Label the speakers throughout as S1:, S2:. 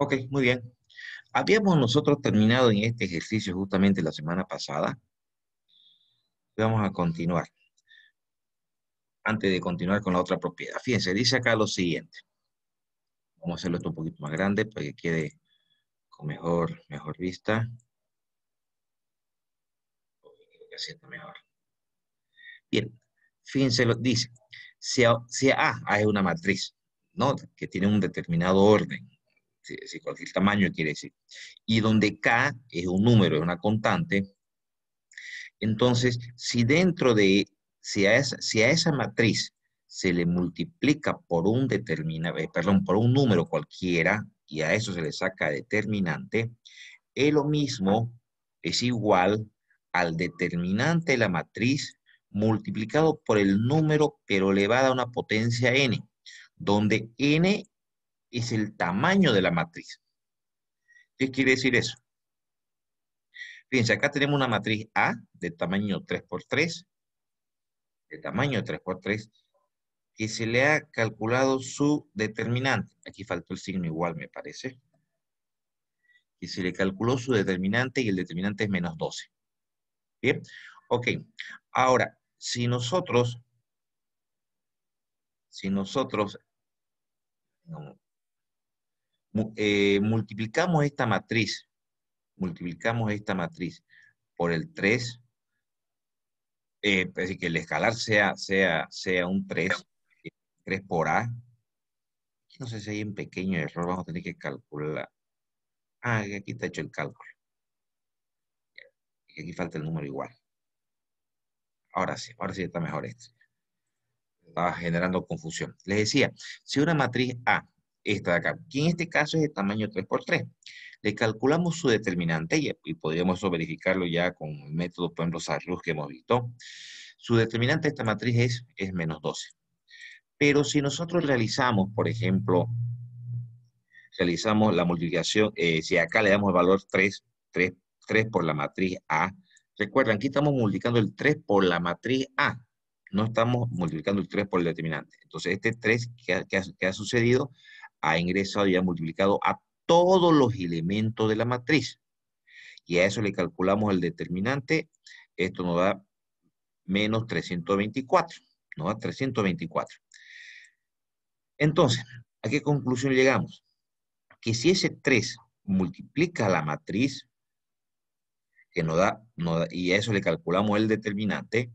S1: Ok, muy bien. Habíamos nosotros terminado en este ejercicio justamente la semana pasada. Vamos a continuar. Antes de continuar con la otra propiedad. Fíjense, dice acá lo siguiente. Vamos a hacerlo esto un poquito más grande para que quede con mejor vista. Creo que así está mejor. Bien, fíjense, lo dice. Si A es una matriz, ¿no? Que tiene un determinado orden. Si cualquier tamaño quiere decir. Y donde K es un número, es una constante. Entonces, si a esa matriz se le multiplica por un perdón, por un número cualquiera, y a eso se le saca determinante, es lo mismo, es igual al determinante de la matriz multiplicado por el número, pero elevado a una potencia n, donde n es el tamaño de la matriz. ¿Qué quiere decir eso? Fíjense, acá tenemos una matriz A de tamaño 3 por 3, de tamaño 3 por 3, que se le ha calculado su determinante. Aquí faltó el signo igual, me parece. Y se le calculó su determinante y el determinante es menos 12. ¿Bien? Ok. Ahora, si nosotros no, multiplicamos esta matriz por el 3, es decir, que el escalar sea un 3, 3 por A. No sé si hay un pequeño error, vamos a tener que calcular. Ah, aquí está hecho el cálculo. Y aquí falta el número igual. Ahora sí está mejor esto. Estaba generando confusión. Les decía, si una matriz A, esta de acá, que en este caso es de tamaño 3 por 3, le calculamos su determinante y podríamos eso verificarlo ya con el método, por ejemplo, Sarrus que hemos visto. Su determinante de esta matriz es menos 12. Pero si nosotros realizamos, por ejemplo, realizamos la multiplicación, si acá le damos el valor 3 por la matriz A, recuerden, aquí estamos multiplicando el 3 por la matriz A, no estamos multiplicando el 3 por el determinante. Entonces, este 3 que ha sucedido ha ingresado y ha multiplicado a todos los elementos de la matriz. Y a eso le calculamos el determinante. Esto nos da menos 324. Nos da 324. Entonces, ¿a qué conclusión llegamos? Que si ese 3 multiplica la matriz, que y a eso le calculamos el determinante,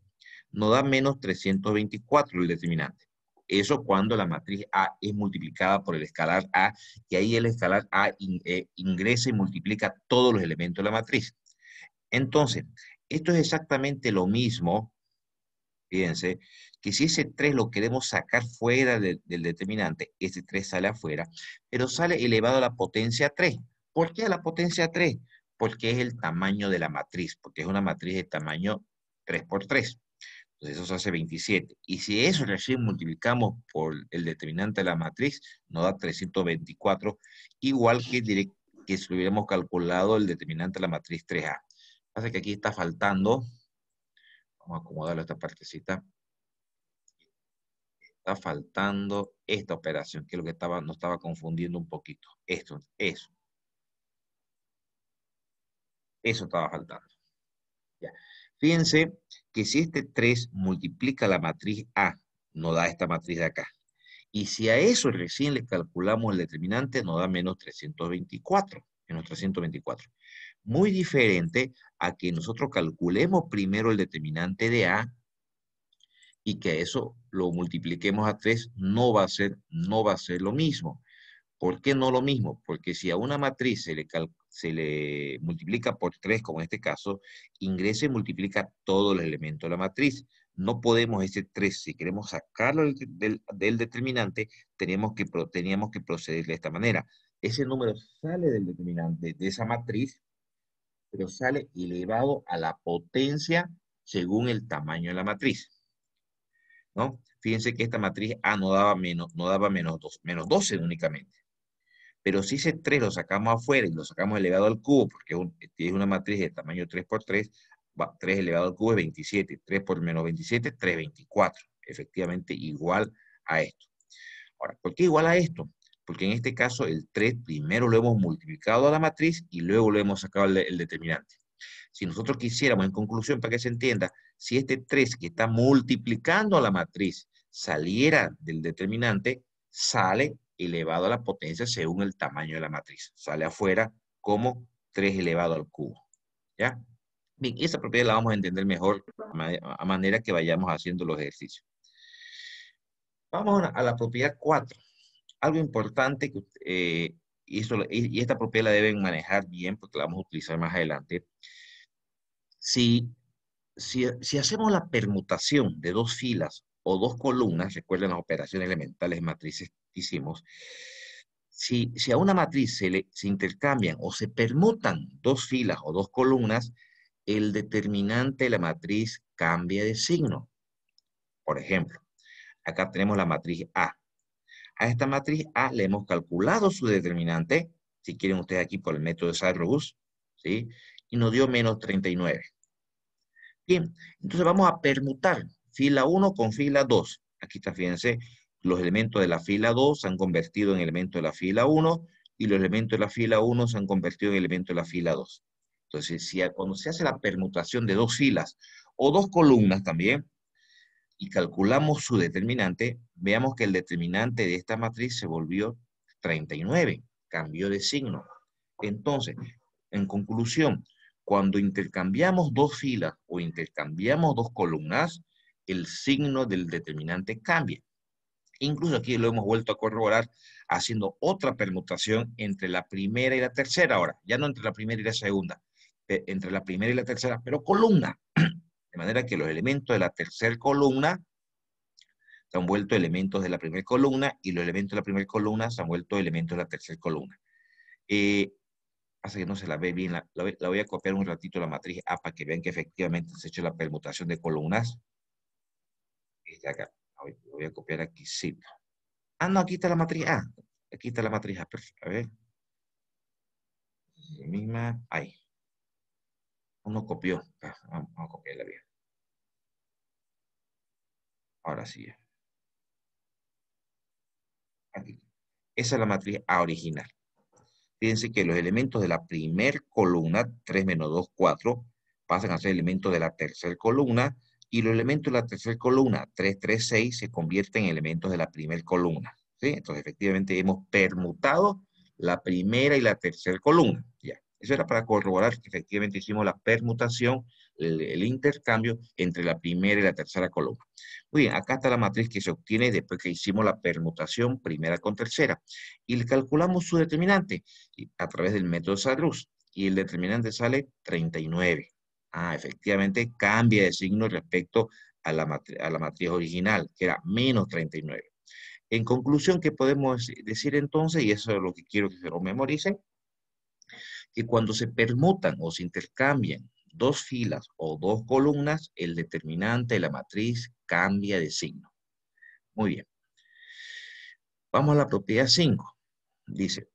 S1: nos da menos 324 el determinante. Eso cuando la matriz A es multiplicada por el escalar A, y ahí el escalar A ingresa y multiplica todos los elementos de la matriz. Entonces, esto es exactamente lo mismo, fíjense, que si ese 3 lo queremos sacar fuera del determinante, ese 3 sale afuera, pero sale elevado a la potencia 3. ¿Por qué a la potencia 3? Porque es el tamaño de la matriz, porque es una matriz de tamaño 3 por 3. Entonces eso hace 27. Y si eso recién multiplicamos por el determinante de la matriz, nos da 324, igual que si hubiéramos calculado el determinante de la matriz 3A. Pasa que aquí está faltando, vamos a acomodarlo esta partecita, está faltando esta operación, que es lo que nos estaba confundiendo un poquito. Eso estaba faltando. Ya. Fíjense que si este 3 multiplica la matriz A, nos da esta matriz de acá. Y si a eso recién le calculamos el determinante, nos da menos 324. Menos 324. Muy diferente a que nosotros calculemos primero el determinante de A y que eso lo multipliquemos a 3, no va a ser lo mismo. ¿Por qué no lo mismo? Porque si a una matriz se le multiplica por 3, como en este caso, ingresa y multiplica todos los elementos de la matriz. No podemos ese 3, si queremos sacarlo del determinante, teníamos que proceder de esta manera. Ese número sale del determinante de esa matriz, pero sale elevado a la potencia según el tamaño de la matriz, ¿no? Fíjense que esta matriz A no daba menos 12 únicamente. Pero si ese 3 lo sacamos afuera y lo sacamos elevado al cubo, porque es una matriz de tamaño 3 por 3, 3 elevado al cubo es 27. 3 por menos 27, 324. Efectivamente igual a esto. Ahora, ¿por qué igual a esto? porque en este caso el 3 primero lo hemos multiplicado a la matriz y luego lo hemos sacado el determinante. Si nosotros quisiéramos, en conclusión, para que se entienda, si este 3 que está multiplicando a la matriz saliera del determinante, sale elevado a la potencia según el tamaño de la matriz. Sale afuera como 3 elevado al cubo. ¿Ya? Bien, esa propiedad la vamos a entender mejor a manera que vayamos haciendo los ejercicios. Vamos a la propiedad 4. Algo importante, y esta propiedad la deben manejar bien porque la vamos a utilizar más adelante. Si hacemos la permutación de dos filas o dos columnas, recuerden las operaciones elementales de matrices que hicimos, si a una matriz se intercambian o se permutan dos filas o dos columnas, el determinante de la matriz cambia de signo. Por ejemplo, acá tenemos la matriz A. A esta matriz A le hemos calculado su determinante, si quieren ustedes aquí por el método de Saint-Roux, ¿sí? Y nos dio menos 39. Bien, entonces vamos a permutar fila 1 con fila 2. Aquí está, fíjense, los elementos de la fila 2 se han convertido en elementos de la fila 1 y los elementos de la fila 1 se han convertido en elementos de la fila 2. Entonces, cuando se hace la permutación de dos filas o dos columnas también, y calculamos su determinante, veamos que el determinante de esta matriz se volvió 39, cambió de signo. Entonces, en conclusión, cuando intercambiamos dos filas o intercambiamos dos columnas, el signo del determinante cambia. Incluso aquí lo hemos vuelto a corroborar haciendo otra permutación entre la primera y la tercera ahora, ya no entre la primera y la segunda, entre la primera y la tercera, pero columna. De manera que los elementos de la tercera columna se han vuelto elementos de la primera columna y los elementos de la primera columna se han vuelto elementos de la tercera columna. Hace que no se la ve bien, la voy a copiar un ratito la matriz A para que vean que efectivamente se ha hecho la permutación de columnas. Acá, lo voy a copiar aquí, sí. Ah, no, aquí está la matriz A. Aquí está la matriz A, perfecto. A ver. La misma, ahí. Uno copió. Vamos a copiarla bien. Ahora sí. Aquí. Esa es la matriz A original. Fíjense que los elementos de la primera columna, 3 menos 2, 4, pasan a ser elementos de la tercera columna, y los elementos de la tercera columna, 3, 3, 6, se convierten en elementos de la primera columna. ¿Sí? Entonces, efectivamente, hemos permutado la primera y la tercera columna. Ya. Eso era para corroborar que efectivamente hicimos la permutación, el intercambio entre la primera y la tercera columna. Muy bien, acá está la matriz que se obtiene después que hicimos la permutación primera con tercera. Y le calculamos su determinante a través del método Saint-Roux. Y el determinante sale 39. Ah, efectivamente cambia de signo respecto a la matriz original, que era menos 39. En conclusión, ¿qué podemos decir entonces? Y eso es lo que quiero que se lo memoricen. Que cuando se permutan o se intercambian dos filas o dos columnas, el determinante de la matriz cambia de signo. Muy bien. Vamos a la propiedad 5. Dice,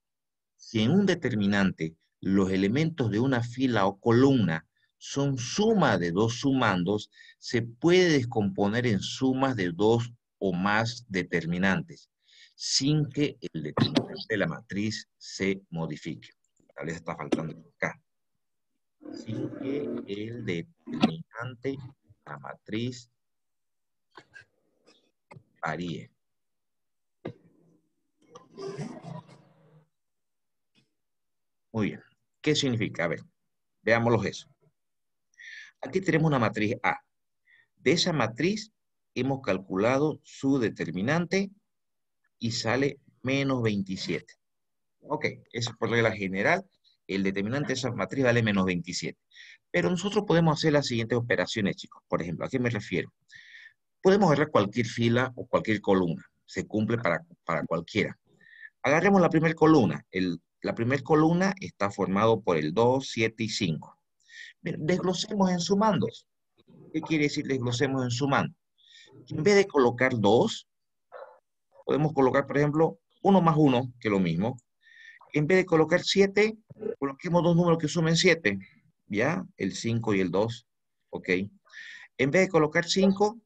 S1: si en un determinante los elementos de una fila o columna son suma de dos sumandos, se puede descomponer en sumas de dos o más determinantes, sin que el determinante de la matriz se modifique. Tal vez está faltando acá. Sin que el determinante de la matriz varíe. Muy bien. ¿Qué significa? A ver, veámoslo eso. Aquí tenemos una matriz A. De esa matriz hemos calculado su determinante y sale menos 27. Ok, eso es por regla general. El determinante de esa matriz vale menos 27. Pero nosotros podemos hacer las siguientes operaciones, chicos. Por ejemplo, ¿a qué me refiero? Podemos agarrar cualquier fila o cualquier columna. Se cumple para cualquiera. Agarremos la primera columna. La primera columna está formado por el 2, 7 y 5. Desglosemos en sumandos. ¿Qué quiere decir desglosemos en sumando? En vez de colocar 2, podemos colocar, por ejemplo, 1 más 1, que es lo mismo. En vez de colocar 7, coloquemos dos números que sumen 7. ¿Ya? El 5 y el 2. ¿Ok? En vez de colocar 5,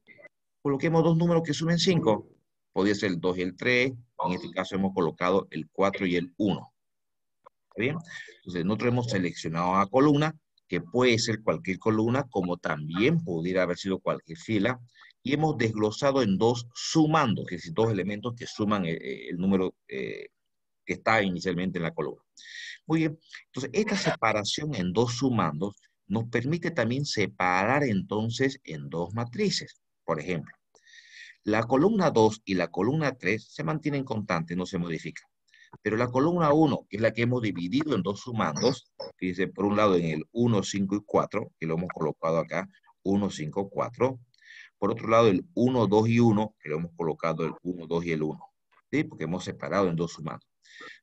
S1: coloquemos dos números que sumen 5. Podría ser el 2 y el 3. En este caso hemos colocado el 4 y el 1. ¿Está bien? Entonces nosotros hemos seleccionado una columna, que puede ser cualquier columna, como también pudiera haber sido cualquier fila, y hemos desglosado en dos sumando, que es dos elementos que suman el número que está inicialmente en la columna. Muy bien, entonces esta separación en dos sumandos nos permite también separar entonces en dos matrices. Por ejemplo, la columna 2 y la columna 3 se mantienen constantes, no se modifican. Pero la columna 1, que es la que hemos dividido en dos sumandos, fíjense, por un lado en el 1, 5 y 4, que lo hemos colocado acá, 1, 5, 4. Por otro lado, el 1, 2 y 1, que lo hemos colocado el 1, 2 y el 1. ¿Sí? Porque hemos separado en dos sumandos.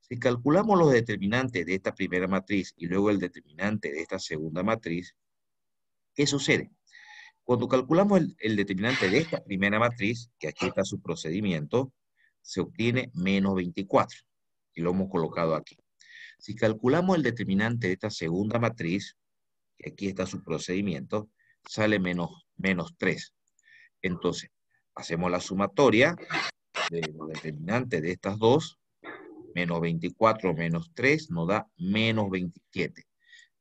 S1: Si calculamos los determinantes de esta primera matriz y luego el determinante de esta segunda matriz, ¿qué sucede? Cuando calculamos el determinante de esta primera matriz, que aquí está su procedimiento, se obtiene menos 24. Y lo hemos colocado aquí. Si calculamos el determinante de esta segunda matriz, que aquí está su procedimiento, sale menos 3. Entonces, hacemos la sumatoria de los determinantes de estas dos, menos 24 menos 3 nos da menos 27.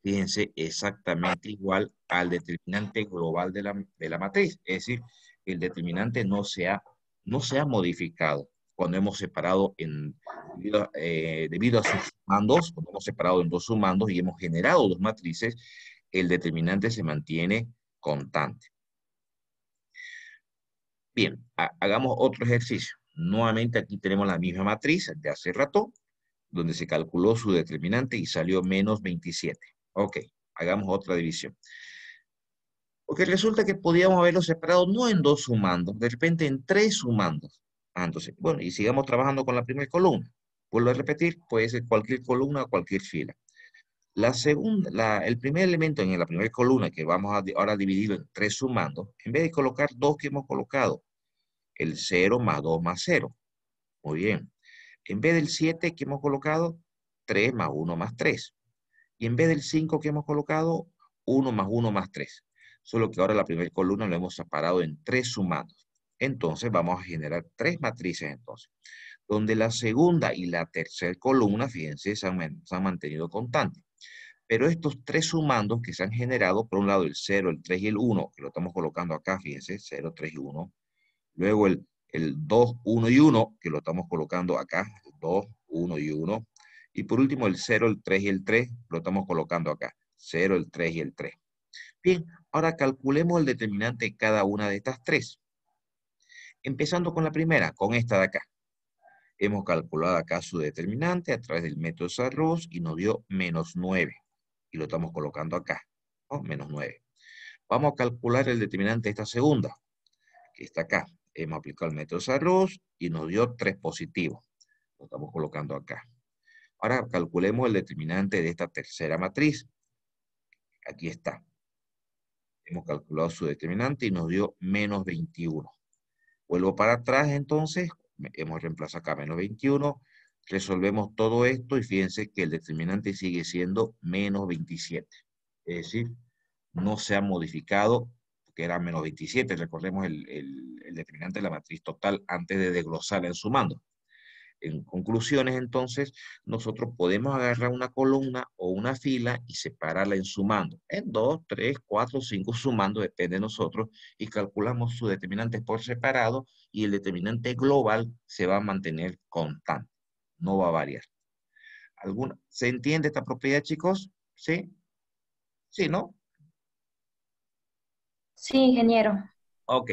S1: Fíjense, exactamente igual al determinante global de la matriz. Es decir, el determinante no se ha modificado cuando hemos separado debido a sus sumandos, cuando hemos separado en dos sumandos y hemos generado dos matrices, el determinante se mantiene constante. Bien, hagamos otro ejercicio. Nuevamente aquí tenemos la misma matriz de hace rato, donde se calculó su determinante y salió menos 27. Ok, hagamos otra división. Porque resulta que podíamos haberlo separado no en dos sumandos, de repente en tres sumandos. Entonces, bueno, y sigamos trabajando con la primera columna. Vuelvo a repetir, puede ser cualquier columna o cualquier fila. El primer elemento en la primera columna, que vamos a ahora dividirlo en tres sumandos, en vez de colocar dos que hemos colocado, el 0 más 2 más 0. Muy bien. En vez del 7 que hemos colocado, 3 más 1 más 3. Y en vez del 5 que hemos colocado, 1 más 1 más 3. Solo que ahora la primera columna lo hemos separado en tres sumandos. Entonces vamos a generar tres matrices entonces. Donde la segunda y la tercera columna, fíjense, se han mantenido constantes. Pero estos tres sumandos que se han generado, por un lado el 0, el 3 y el 1, que lo estamos colocando acá, fíjense, 0, 3 y 1. Luego el 2, 1 y 1, que lo estamos colocando acá, 2, 1 y 1. Y por último el 0, el 3 y el 3, lo estamos colocando acá, 0, el 3 y el 3. Bien, ahora calculemos el determinante de cada una de estas tres. Empezando con la primera, con esta de acá. Hemos calculado acá su determinante a través del método Sarrus y nos dio menos 9. Y lo estamos colocando acá, ¿no? Menos 9. Vamos a calcular el determinante de esta segunda, que está acá. Hemos aplicado el método Sarrus y nos dio 3 positivos. Lo estamos colocando acá. Ahora calculemos el determinante de esta tercera matriz. Aquí está. Hemos calculado su determinante y nos dio menos 21. Vuelvo para atrás entonces. Hemos reemplazado acá menos 21. Resolvemos todo esto y fíjense que el determinante sigue siendo menos 27. Es decir, no se ha modificado, que era menos 27. Recordemos el determinante de la matriz total antes de desglosarla en sumando. En conclusiones, entonces, nosotros podemos agarrar una columna o una fila y separarla en sumando. En 2, 3, 4, 5 sumando, depende de nosotros, y calculamos sus determinantes por separado y el determinante global se va a mantener constante. No va a variar. ¿Se entiende esta propiedad, chicos? ¿Sí? ¿Sí, no?
S2: Sí, ingeniero.
S1: Ok.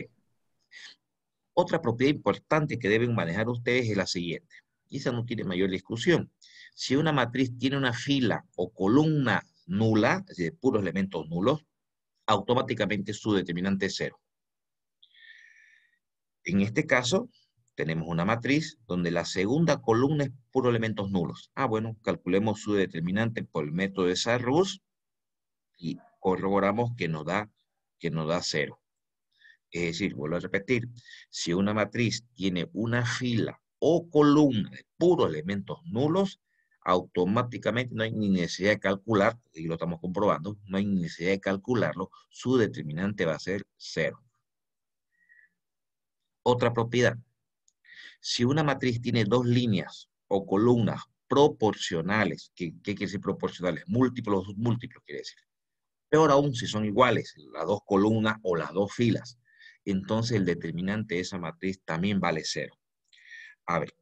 S1: Otra propiedad importante que deben manejar ustedes es la siguiente. Y esa no tiene mayor discusión. Si una matriz tiene una fila o columna nula, es decir, puros elementos nulos, automáticamente su determinante es cero. En este caso, tenemos una matriz donde la segunda columna es puros elementos nulos. Bueno, calculemos su determinante por el método de Sarrus y corroboramos que nos da cero. Es decir, vuelvo a repetir, si una matriz tiene una fila o columna de puros elementos nulos, automáticamente no hay ni necesidad de calcular, y lo estamos comprobando, no hay necesidad de calcularlo, su determinante va a ser cero. Otra propiedad. Si una matriz tiene dos líneas o columnas proporcionales, ¿qué quiere decir proporcionales? Múltiplos, múltiplos quiere decir. Peor aún si son iguales, las dos columnas o las dos filas. Entonces el determinante de esa matriz también vale cero. A ver,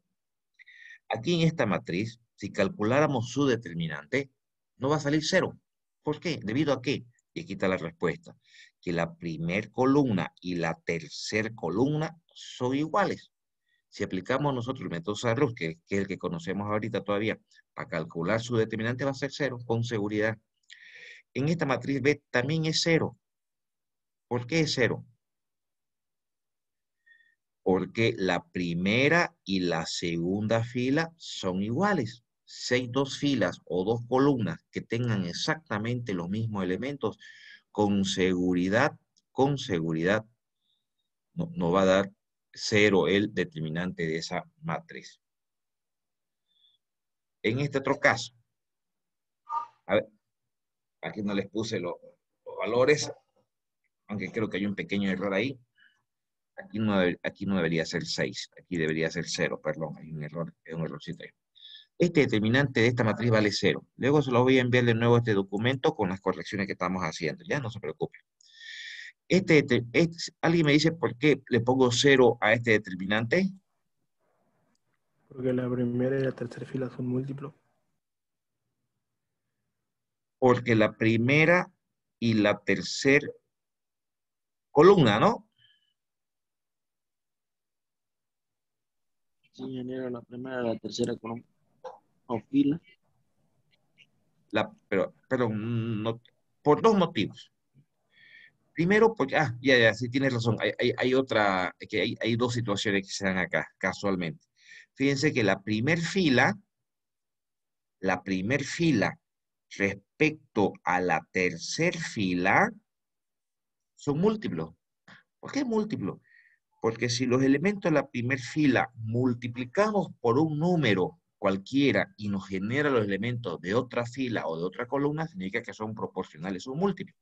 S1: aquí en esta matriz, si calculáramos su determinante, no va a salir cero. ¿Por qué? ¿Debido a qué? Y aquí está la respuesta. Que la primer columna y la tercer columna son iguales. Si aplicamos nosotros el método Sarrus, que es el que conocemos ahorita todavía, para calcular su determinante va a ser cero, con seguridad. En esta matriz B también es cero. ¿Por qué es cero? Porque la primera y la segunda fila son iguales. Si hay dos filas o dos columnas que tengan exactamente los mismos elementos, con seguridad, no va a dar cero el determinante de esa matriz. En este otro caso, a ver, aquí no les puse los valores, aunque creo que hay un pequeño error ahí. Aquí no debería ser 6, aquí debería ser 0, perdón, hay un errorcito ahí. Este determinante de esta matriz vale 0. Luego se lo voy a enviar de nuevo a este documento con las correcciones que estamos haciendo. Ya no se preocupe. ¿Alguien me dice por qué le pongo 0 a este determinante?
S2: Porque la primera y la tercera fila son múltiplos.
S1: Porque la primera y la tercera columna, ¿no?
S3: Sí, ingeniero, la primera, la tercera columna o fila.
S1: Pero no, por dos motivos. Primero, porque, ya, sí tienes razón. Hay dos situaciones que se dan acá, casualmente. Fíjense que la primer fila respecto a la tercer fila son múltiplos. ¿Por qué múltiplos? Porque si los elementos de la primer fila multiplicamos por un número cualquiera y nos genera los elementos de otra fila o de otra columna, significa que son proporcionales, son múltiplos.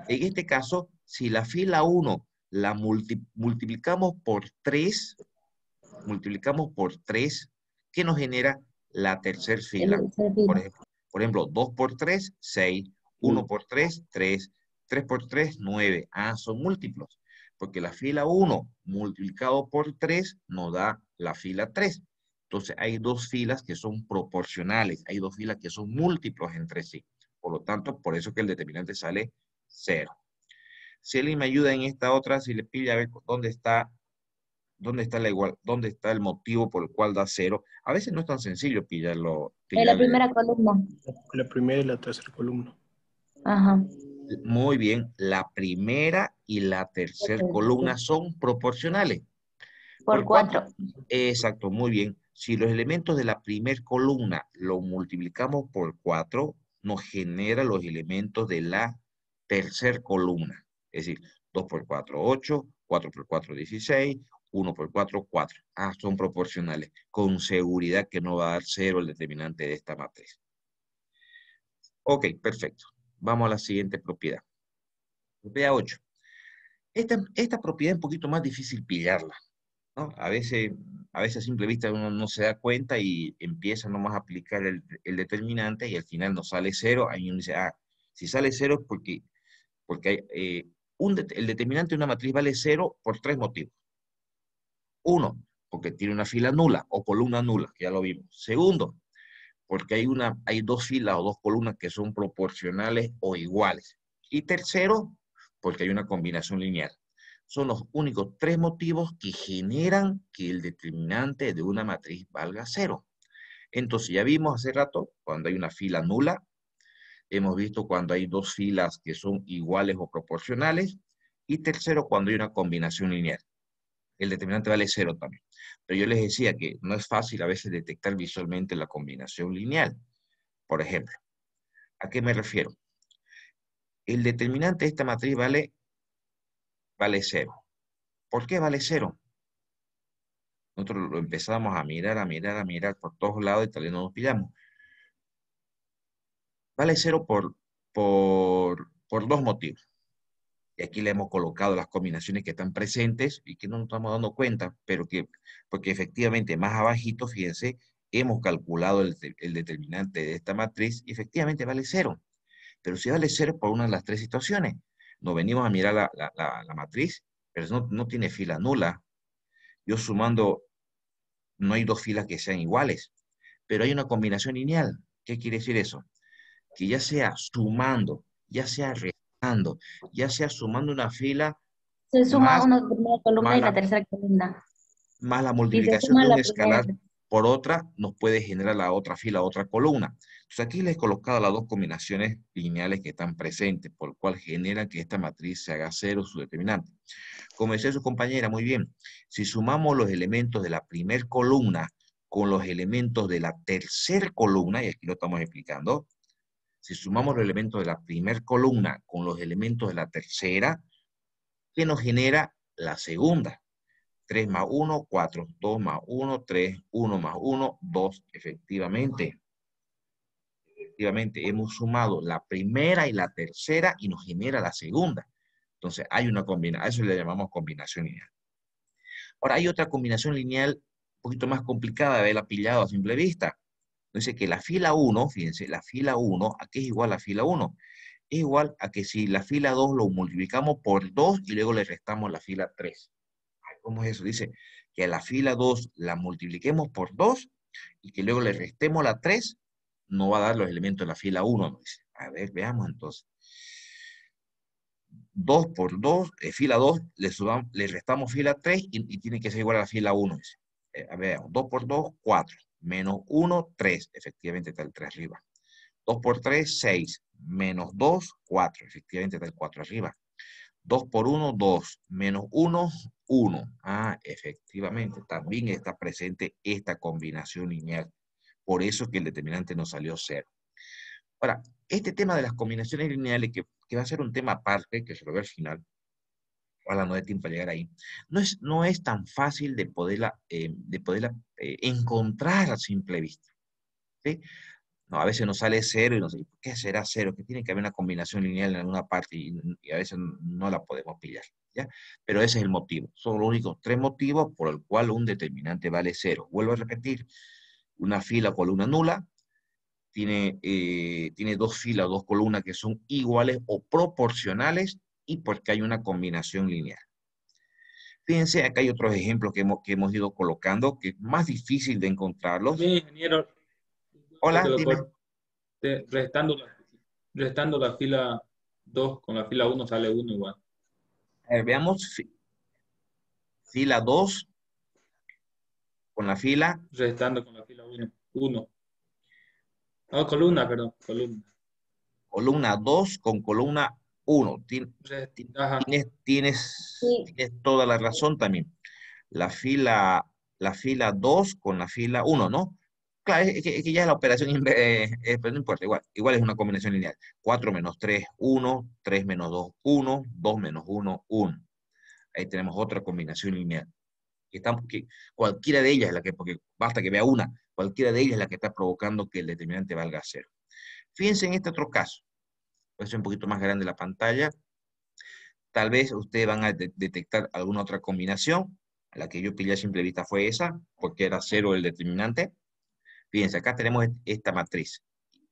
S1: En este caso, si la fila 1 la multiplicamos por 3, ¿qué nos genera la tercera fila? Por ejemplo, 2 por 3, 6, 1 por 3, 3, 3 por 3, 9. Son múltiplos, porque la fila 1 multiplicado por 3 nos da la fila 3. Entonces hay dos filas que son proporcionales, hay dos filas que son múltiplos entre sí. Por lo tanto, por eso que el determinante sale 0. Si alguien me ayuda en esta otra, si le pide a ver dónde está el motivo por el cual da 0. A veces no es tan sencillo pillarlo.
S4: En la primera columna.
S2: La primera y la tercera columna.
S4: Ajá.
S1: Muy bien, la primera y la tercera columna son proporcionales.
S4: Por 4.
S1: Exacto, muy bien. Si los elementos de la primera columna lo multiplicamos por 4, nos genera los elementos de la tercera columna. Es decir, 2 por 4, 8, 4 por 4, 16, 1 por 4, 4. Son proporcionales. Con seguridad que no va a dar 0 el determinante de esta matriz. Ok, perfecto. Vamos a la siguiente propiedad. Propiedad 8. Esta propiedad es un poquito más difícil pillarla, ¿no? A veces a simple vista uno no se da cuenta y empieza nomás a aplicar el determinante y al final no sale 0. Ahí uno dice, si sale 0 es porque hay, el determinante de una matriz vale 0 por 3 motivos. Uno, porque tiene una fila nula o columna nula, que ya lo vimos. Segundo, porque hay dos filas o dos columnas que son proporcionales o iguales. Y tercero, porque hay una combinación lineal. Son los únicos tres motivos que generan que el determinante de una matriz valga 0. Entonces ya vimos hace rato cuando hay una fila nula, hemos visto cuando hay dos filas que son iguales o proporcionales, y tercero cuando hay una combinación lineal. El determinante vale 0 también. Pero yo les decía que no es fácil a veces detectar visualmente la combinación lineal. Por ejemplo, ¿a qué me refiero? El determinante de esta matriz vale 0. ¿Por qué vale 0? Nosotros lo empezamos a mirar por todos lados y tal vez no nos pillamos. Vale 0 por dos motivos. Y aquí le hemos colocado las combinaciones que están presentes y que no nos estamos dando cuenta, pero que, porque efectivamente más abajito, fíjense, hemos calculado el determinante de esta matriz y efectivamente vale 0. Pero si vale 0 por una de las tres situaciones. Nos venimos a mirar la matriz, pero no tiene fila nula. Yo sumando, no hay dos filas que sean iguales, pero hay una combinación lineal. ¿Qué quiere decir eso? Que ya sea sumando, ya sea restando, ya sea sumando una fila
S4: Se suma
S1: más,
S4: una primera columna
S1: más
S4: y la
S1: la,
S4: tercera columna.
S1: más la
S4: Si se
S1: multiplicación
S4: suma
S1: de un
S4: la primera,
S1: escalar por otra, nos puede generar la otra fila, otra columna. Entonces aquí les he colocado las dos combinaciones lineales que están presentes, por lo cual genera que esta matriz se haga 0 su determinante. Como decía su compañera, muy bien, si sumamos los elementos de la primera columna con los elementos de la tercera columna, y aquí lo estamos explicando, si sumamos los elementos de la primera columna con los elementos de la tercera, ¿qué nos genera la segunda? 3 más 1, 4, 2 más 1, 3, 1 más 1, 2, efectivamente. Efectivamente, hemos sumado la primera y la tercera y nos genera la segunda. Entonces, hay una combinación, a eso le llamamos combinación lineal. Ahora, hay otra combinación lineal un poquito más complicada de haberla pillado a simple vista. Dice que la fila 1, fíjense, la fila 1, ¿a qué es igual la fila 1? Es igual a que si la fila 2 lo multiplicamos por 2 y luego le restamos la fila 3. ¿Cómo es eso? Dice que a la fila 2 la multipliquemos por 2 y que luego le restemos la 3, no va a dar los elementos de la fila 1. ¿No? Dice. A ver, veamos entonces. 2 por 2, fila 2, le restamos fila 3 y tiene que ser igual a la fila 1. Dice. A ver, 2 por 2, 4. Menos 1, 3. Efectivamente está el 3 arriba. 2 por 3, 6. Menos 2, 4. Efectivamente está el 4 arriba. 2 por 1, 2. Menos 1, 1. Ah, efectivamente, también está presente esta combinación lineal. Por eso que el determinante nos salió 0. Ahora, este tema de las combinaciones lineales, que va a ser un tema aparte, que se lo ve al final, ojalá no dé tiempo a llegar ahí, no es tan fácil de poderla encontrar a simple vista. ¿Sí? No, a veces nos sale 0 y nos dice, ¿por qué será 0? Que tiene que haber una combinación lineal en alguna parte y a veces no la podemos pillar, ¿ya? Pero ese es el motivo. Son los únicos tres motivos por el cual un determinante vale 0. Vuelvo a repetir, una fila o columna nula tiene dos filas o dos columnas que son iguales o proporcionales y porque hay una combinación lineal. Fíjense, acá hay otros ejemplos que hemos ido colocando, que es más difícil de encontrarlos.
S5: También, ingeniero, disculpe que
S1: Hola,
S5: lo
S1: dime.
S5: corte. Restando la fila 2 con la fila 1 sale 1 igual.
S1: A ver, veamos fila 2 con la fila,
S5: Restando con la fila 1. 1. No, columna, perdón, columna.
S1: columna 2 con columna 1.
S5: Ajá.
S4: sí,
S1: Tienes toda la razón también. La fila, la fila 2 con la fila 1, ¿no? Claro, es que ya es la operación, pero no importa, igual es una combinación lineal. 4 menos 3, 1, 3 menos 2, 1, 2 menos 1, 1. Ahí tenemos otra combinación lineal. Que cualquiera de ellas es la que, porque basta que vea una, cualquiera de ellas es la que está provocando que el determinante valga 0. Fíjense en este otro caso. Puede ser un poquito más grande la pantalla. Tal vez ustedes van a detectar alguna otra combinación. La que yo pillé a simple vista fue esa, porque era 0 el determinante. Fíjense, acá tenemos esta matriz.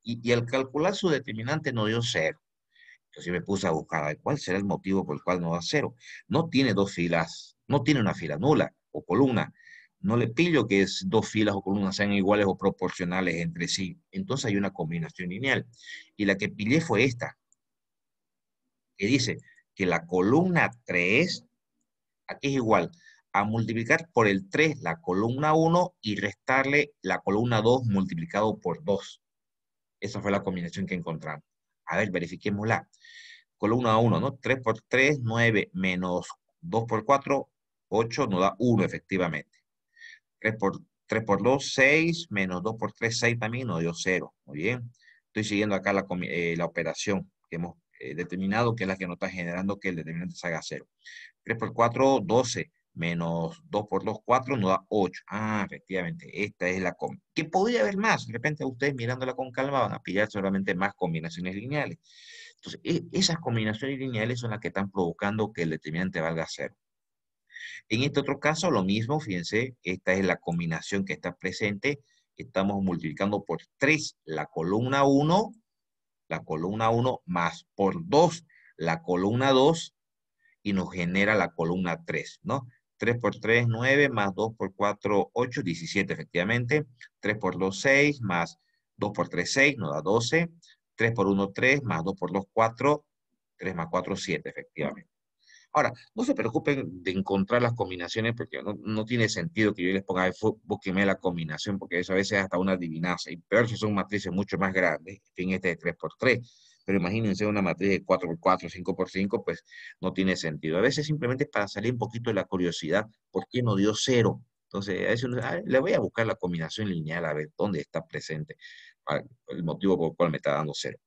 S1: Y al calcular su determinante nos dio 0. Entonces me puse a buscar, a ver, ¿cuál será el motivo por el cual no da 0? No tiene dos filas, no tiene una fila nula o columna. No le pillo que dos filas o columnas sean iguales o proporcionales entre sí. Entonces hay una combinación lineal. Y la que pillé fue esta, que dice que la columna 3, aquí es igual a multiplicar por el 3 la columna 1 y restarle la columna 2 multiplicado por 2. Esa fue la combinación que encontramos. A ver, verifiquémosla. Columna 1, ¿no? 3 por 3, 9, menos 2 por 4, 8, nos da 1 efectivamente. 3 por 2, 6, menos 2 por 3, 6 también nos dio 0. Muy bien. Estoy siguiendo acá la operación que hemos determinado, que es la que nos está generando que el determinante se haga 0. 3 por 4, 12. menos 2 por 2, 4, nos da 8. Ah, efectivamente, esta es la combinación. Que podría haber más. De repente ustedes mirándola con calma van a pillar solamente más combinaciones lineales. Entonces, esas combinaciones lineales son las que están provocando que el determinante valga 0. En este otro caso, lo mismo, fíjense, esta es la combinación que está presente. Estamos multiplicando por 3 la columna 1 más por 2 la columna 2 y nos genera la columna 3, ¿no? 3 por 3, 9, más 2 por 4, 8, 17 efectivamente. 3 por 2, 6, más 2 por 3, 6, nos da 12. 3 por 1, 3, más 2 por 2, 4. 3 más 4, 7 efectivamente. Ahora, no se preocupen de encontrar las combinaciones porque no tiene sentido que yo les ponga, búsquenme la combinación, porque eso a veces es hasta una adivinanza. Y peor si son matrices mucho más grandes, en fin, este es 3 por 3. Pero imagínense una matriz de 4 por 4, 5 por 5, pues no tiene sentido. A veces simplemente para salir un poquito de la curiosidad, ¿por qué no dio 0? Entonces, a veces le voy a buscar la combinación lineal a ver dónde está presente, el motivo por el cual me está dando 0.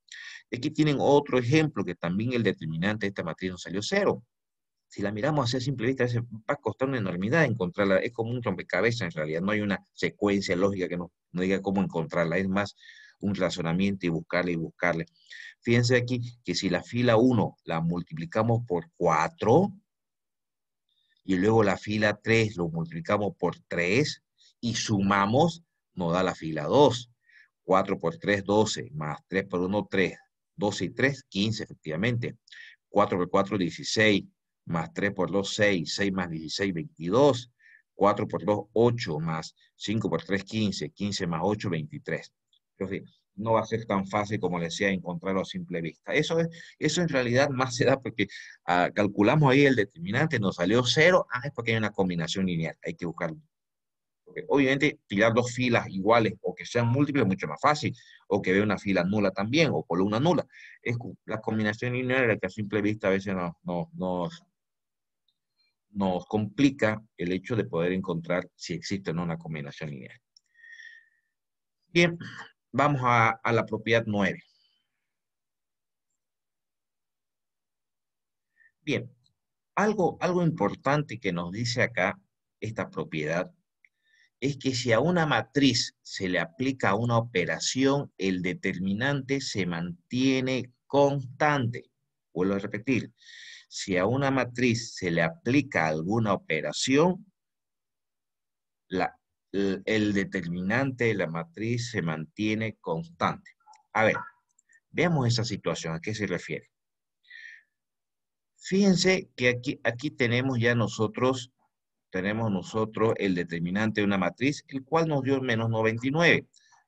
S1: Aquí tienen otro ejemplo que también el determinante de esta matriz nos salió 0. Si la miramos así a simple vista, va a costar una enormidad encontrarla. Es como un rompecabezas en realidad. No hay una secuencia lógica que no diga cómo encontrarla. Es más un razonamiento y buscarle y buscarle. Fíjense aquí que si la fila 1 la multiplicamos por 4 y luego la fila 3 lo multiplicamos por 3 y sumamos, nos da la fila 2. 4 por 3, 12, más 3 por 1, 3. 12 y 3, 15 efectivamente. 4 por 4, 16. Más 3 por 2, 6, 6 más 16, 22, 4 por 2, 8, más 5 por 3, 15, 15 más 8, 23. Entonces, no va a ser tan fácil como les decía encontrarlo a simple vista. Eso en realidad más se da porque calculamos ahí el determinante, nos salió 0, es porque hay una combinación lineal, hay que buscarlo. Porque obviamente tirar dos filas iguales o que sean múltiples es mucho más fácil, o que vea una fila nula también, o columna nula. La combinación lineal la que a simple vista a veces nos complica el hecho de poder encontrar si existe o no una combinación lineal. Bien, vamos a la propiedad 9. Bien, algo importante que nos dice acá esta propiedad es que si a una matriz se le aplica una operación, el determinante se mantiene constante. Vuelvo a repetir, si a una matriz se le aplica alguna operación, el determinante de la matriz se mantiene constante. A ver, veamos esa situación, ¿a qué se refiere? Fíjense que aquí tenemos nosotros el determinante de una matriz, el cual nos dio menos 99.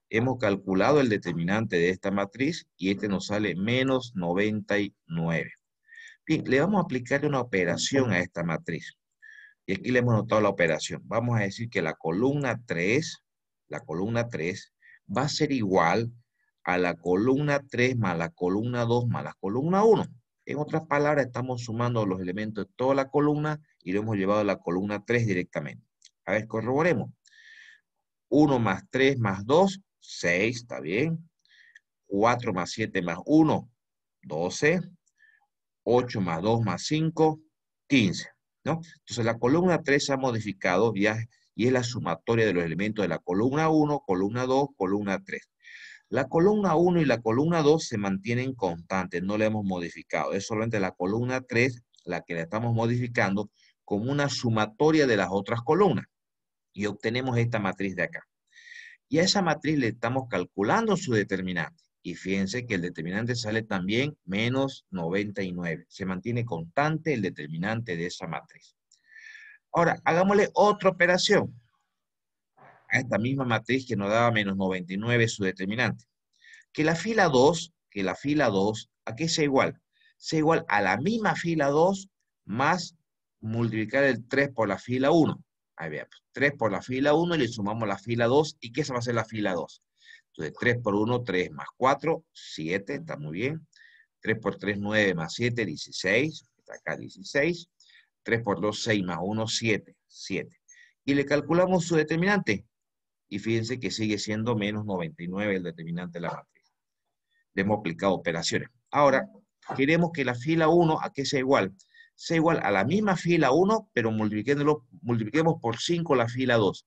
S1: Hemos calculado el determinante de esta matriz y este nos sale menos 99. Bien, le vamos a aplicar una operación a esta matriz. Y aquí le hemos notado la operación. Vamos a decir que la columna 3 va a ser igual a la columna 3 más la columna 2 más la columna 1. En otras palabras, estamos sumando los elementos de toda la columna y lo hemos llevado a la columna 3 directamente. A ver, corroboremos. 1 más 3 más 2, 6, está bien. 4 más 7 más 1, 12. 8 más 2 más 5, 15. ¿No? Entonces la columna 3 se ha modificado y es la sumatoria de los elementos de la columna 1, columna 2, columna 3. La columna 1 y la columna 2 se mantienen constantes, no la hemos modificado. Es solamente la columna 3 la que la estamos modificando como una sumatoria de las otras columnas. Y obtenemos esta matriz de acá. Y a esa matriz le estamos calculando su determinante. Y fíjense que el determinante sale también menos 99. Se mantiene constante el determinante de esa matriz. Ahora, hagámosle otra operación a esta misma matriz que nos daba menos 99 su determinante. Que la fila 2, ¿a qué sea igual? Sea igual a la misma fila 2 más multiplicar el 3 por la fila 1. Ahí veamos, 3 por la fila 1 y le sumamos la fila 2. ¿Y qué se va a hacer la fila 2? Entonces 3 por 1, 3 más 4, 7, está muy bien. 3 por 3, 9 más 7, 16. Está acá 16. 3 por 2, 6 más 1, 7. 7. Y le calculamos su determinante. Y fíjense que sigue siendo menos 99 el determinante de la matriz. Le hemos aplicado operaciones. Ahora, queremos que la fila 1 a qué sea igual. sea igual a la misma fila 1, pero multipliquemos por 5 la fila 2.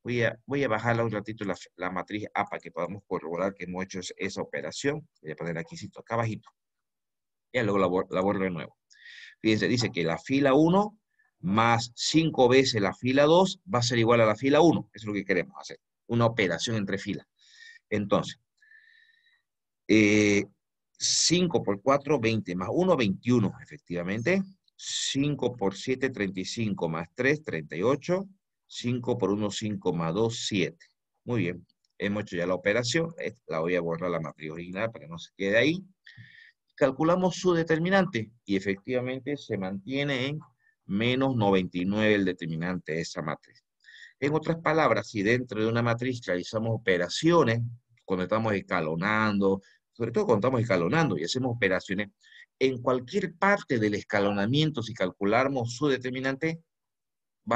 S1: Voy a bajarla un ratito la matriz A para que podamos corroborar que hemos hecho esa operación. Voy a poner aquí, acá abajito. Y luego la borro de nuevo. Fíjense, dice que la fila 1 más 5 veces la fila 2 va a ser igual a la fila 1. Eso es lo que queremos hacer. Una operación entre filas. Entonces, 5 por 4, 20, más 1, 21, efectivamente. 5 por 7, 35, más 3, 38. 5 por 1, 5, más 2, 7. Muy bien, hemos hecho ya la operación. La voy a borrar la matriz original para que no se quede ahí. Calculamos su determinante y efectivamente se mantiene en menos 99 el determinante de esa matriz. En otras palabras, si dentro de una matriz realizamos operaciones, cuando estamos escalonando, sobre todo cuando estamos escalonando y hacemos operaciones, en cualquier parte del escalonamiento, si calculamos su determinante,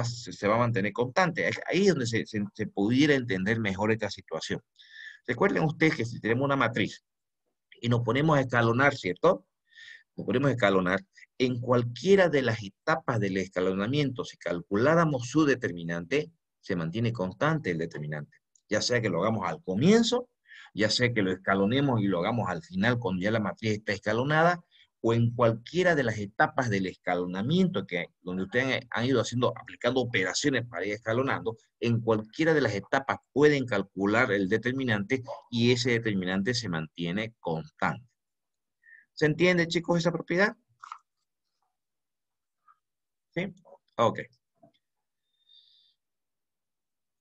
S1: se va a mantener constante. Ahí es donde se pudiera entender mejor esta situación. Recuerden ustedes que si tenemos una matriz y nos ponemos a escalonar, ¿cierto? Nos ponemos a escalonar, en cualquiera de las etapas del escalonamiento, si calculáramos su determinante, se mantiene constante el determinante. Ya sea que lo hagamos al comienzo, ya sea que lo escalonemos y lo hagamos al final cuando ya la matriz está escalonada, o en cualquiera de las etapas del escalonamiento donde ustedes han ido aplicando operaciones para ir escalonando, en cualquiera de las etapas pueden calcular el determinante y ese determinante se mantiene constante. ¿Se entiende, chicos, esa propiedad? ¿Sí? Ok.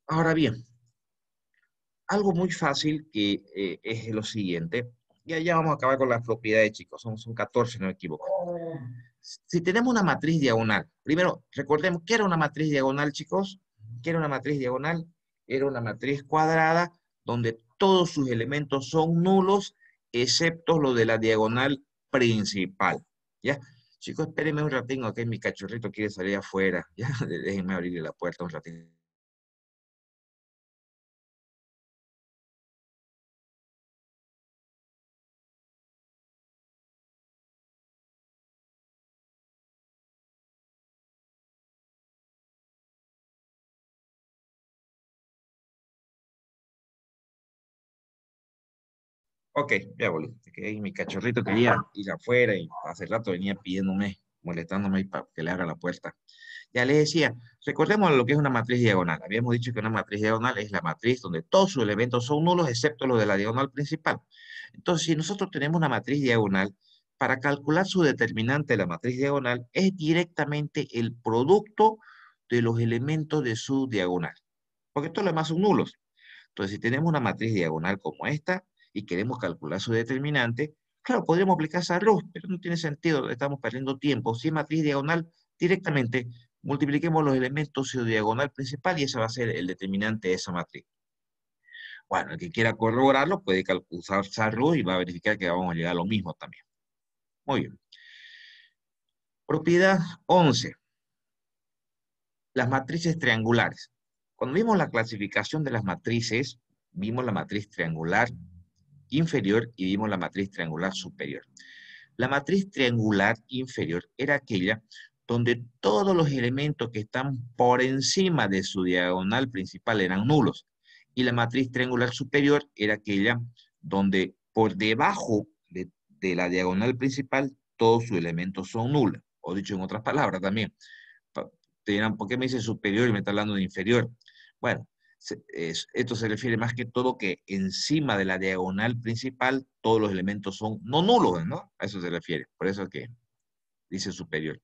S1: Ahora bien, algo muy fácil que es lo siguiente. Ya vamos a acabar con las propiedades, chicos. Son 14, no me equivoco. Si tenemos una matriz diagonal, primero, recordemos, ¿qué era una matriz diagonal, chicos? ¿Qué era una matriz diagonal? Era una matriz cuadrada donde todos sus elementos son nulos, excepto lo de la diagonal principal. ¿Ya? Chicos, espérenme un ratito, que mi cachorrito quiere salir afuera. ¿Ya? Déjenme abrirle la puerta un ratito. Ok, ya volví. Que ahí mi cachorrito quería ir afuera y hace rato venía pidiéndome, molestándome para que le abra la puerta. Ya les decía, recordemos lo que es una matriz diagonal. Habíamos dicho que una matriz diagonal es la matriz donde todos sus elementos son nulos excepto los de la diagonal principal. Entonces, si nosotros tenemos una matriz diagonal, para calcular su determinante de la matriz diagonal es directamente el producto de los elementos de su diagonal. Porque todos los demás son nulos. Entonces, si tenemos una matriz diagonal como esta y queremos calcular su determinante, claro, podríamos aplicar esa luz, pero no tiene sentido, estamos perdiendo tiempo. Si es matriz diagonal, directamente multipliquemos los elementos de su diagonal principal y ese va a ser el determinante de esa matriz. Bueno, el que quiera corroborarlo puede usar esa luz y va a verificar que vamos a llegar a lo mismo también. Muy bien. Propiedad 11. Las matrices triangulares. Cuando vimos la clasificación de las matrices, vimos la matriz triangular inferior y vimos la matriz triangular superior. La matriz triangular inferior era aquella donde todos los elementos que están por encima de su diagonal principal eran nulos. Y la matriz triangular superior era aquella donde por debajo de la diagonal principal todos sus elementos son nulos. O dicho en otras palabras también. Te dirán, ¿por qué me dice superior y me está hablando de inferior? Bueno, esto se refiere más que todo que encima de la diagonal principal todos los elementos son no nulos, ¿no? A eso se refiere, por eso es que dice superior.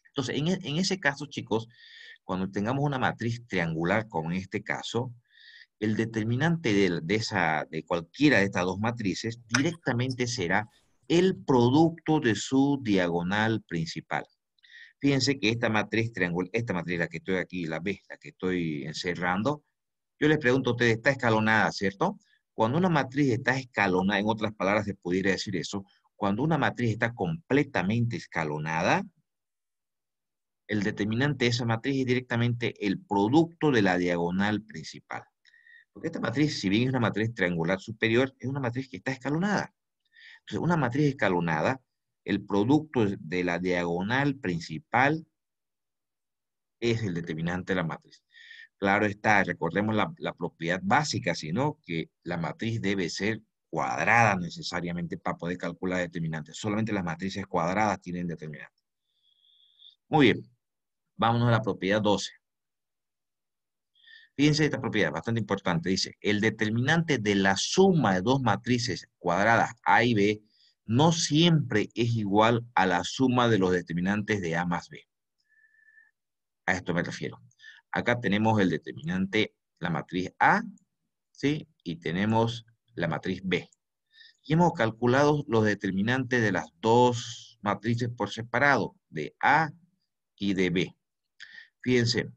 S1: Entonces, en ese caso, chicos, cuando tengamos una matriz triangular como en este caso, el determinante de cualquiera de estas dos matrices directamente será el producto de su diagonal principal. Fíjense que esta matriz triangular, esta matriz, la que estoy aquí, la B, la que estoy encerrando, yo les pregunto a ustedes, está escalonada, ¿cierto? Cuando una matriz está escalonada, en otras palabras se pudiera decir eso, cuando una matriz está completamente escalonada, el determinante de esa matriz es directamente el producto de la diagonal principal. Porque esta matriz, si bien es una matriz triangular superior, es una matriz que está escalonada. Entonces, una matriz escalonada el producto de la diagonal principal es el determinante de la matriz. Claro está, recordemos la propiedad básica, sino que la matriz debe ser cuadrada necesariamente para poder calcular determinantes. Solamente las matrices cuadradas tienen determinantes. Muy bien, vámonos a la propiedad 12. Fíjense esta propiedad, bastante importante. Dice, el determinante de la suma de dos matrices cuadradas A y B no siempre es igual a la suma de los determinantes de A más B. A esto me refiero. Acá tenemos el determinante, la matriz A, ¿sí? Y tenemos la matriz B. Y hemos calculado los determinantes de las dos matrices por separado, de A y de B. Fíjense,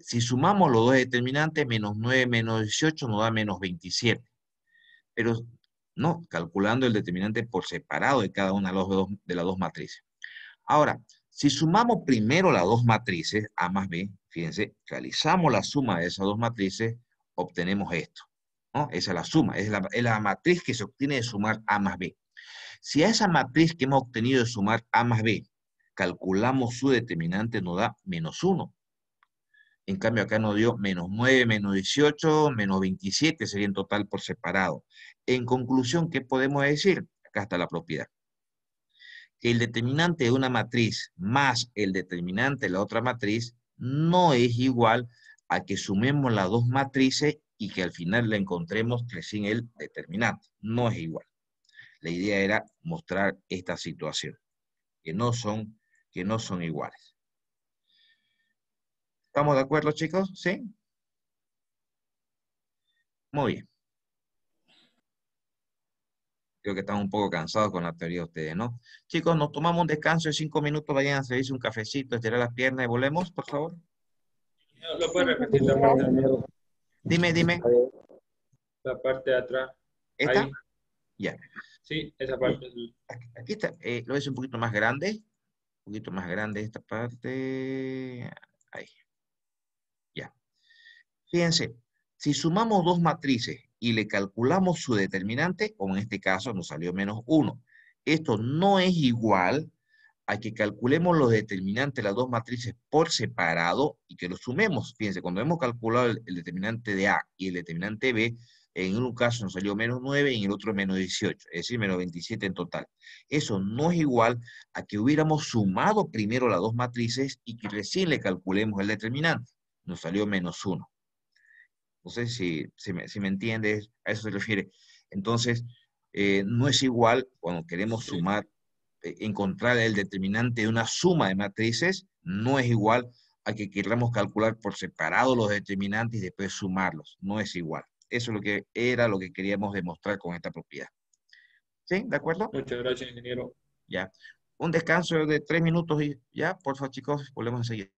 S1: si sumamos los dos determinantes, menos 9 menos 18 nos da menos 27. Pero no, calculando el determinante por separado de cada una de las dos matrices. Ahora, si sumamos primero las dos matrices, A más B, fíjense, realizamos la suma de esas dos matrices, obtenemos esto, ¿no? Esa es la suma, es la matriz que se obtiene de sumar A más B. Si a esa matriz que hemos obtenido de sumar A más B, calculamos su determinante, nos da menos 1. En cambio, acá nos dio menos 9, menos 18, menos 27 sería en total por separado. En conclusión, ¿qué podemos decir? Acá está la propiedad. Que el determinante de una matriz más el determinante de la otra matriz no es igual a que sumemos las dos matrices y que al final le encontremos recién el determinante. No es igual. La idea era mostrar esta situación, que no son iguales. ¿Estamos de acuerdo, chicos? ¿Sí? Muy bien. Creo que están un poco cansados con la teoría de ustedes, ¿no? Chicos, nos tomamos un descanso de 5 minutos, vayan a servirse un cafecito, estirar las piernas y volvemos, por favor.
S5: ¿Lo puedes repetir la parte,
S1: Dime.
S5: la parte de atrás?
S1: ¿Esta?
S5: Ahí.
S1: Ya.
S5: Sí, esa parte.
S1: Aquí está, lo ves un poquito más grande. Un poquito más grande esta parte. Ahí. Ya. Fíjense, si sumamos dos matrices y le calculamos su determinante, como en este caso nos salió menos 1, esto no es igual a que calculemos los determinantes de las dos matrices por separado y que los sumemos. Fíjense, cuando hemos calculado el determinante de A y el determinante B, en un caso nos salió menos 9 y en el otro menos 18, es decir, menos 27 en total. Eso no es igual a que hubiéramos sumado primero las dos matrices y que recién le calculemos el determinante. Nos salió menos 1. No sé si me entiendes, a eso se refiere. Entonces, no es igual cuando queremos sumar, encontrar el determinante de una suma de matrices, no es igual a que queramos calcular por separado los determinantes y después sumarlos. No es igual. Eso es lo que queríamos demostrar con esta propiedad. ¿Sí? ¿De acuerdo?
S5: Muchas gracias, ingeniero.
S1: Ya. Un descanso de 3 minutos y ya, por favor, chicos, volvemos enseguida.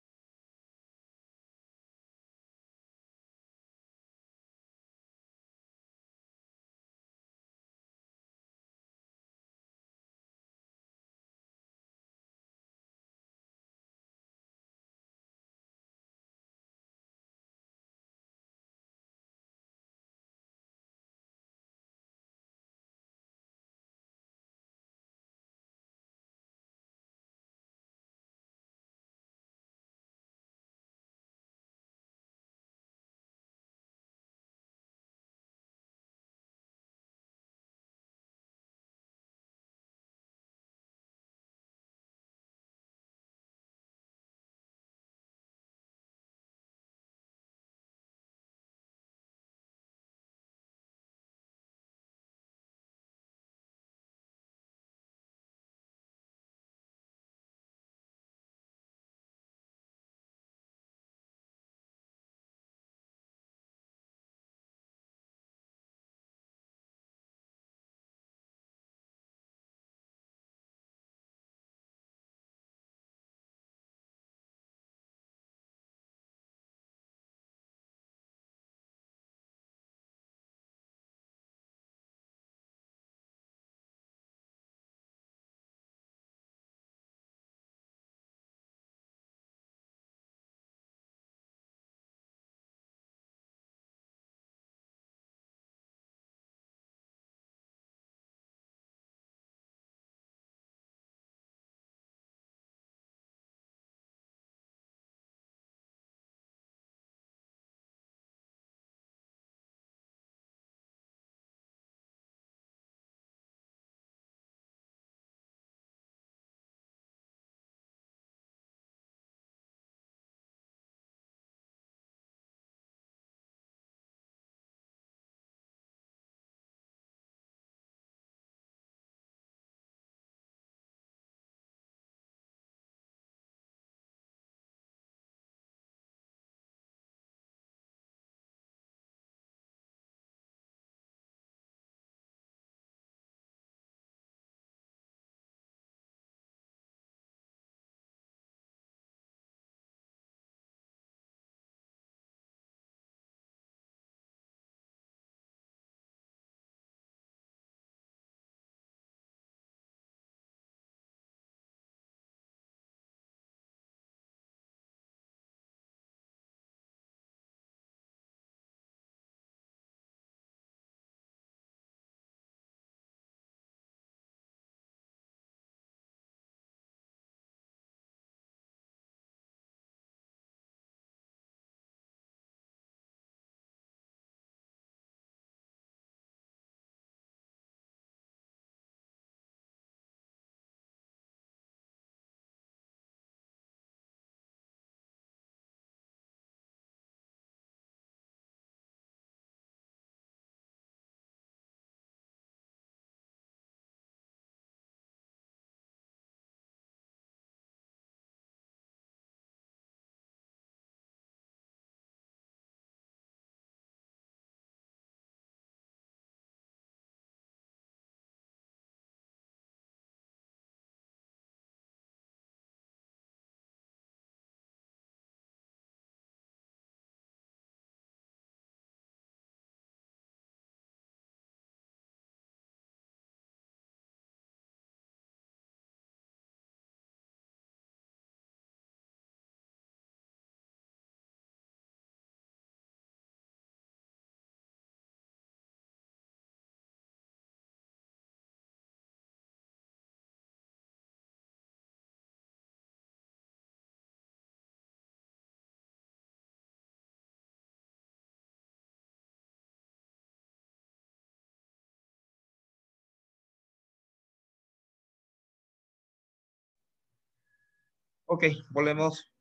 S1: Ok, volvemos.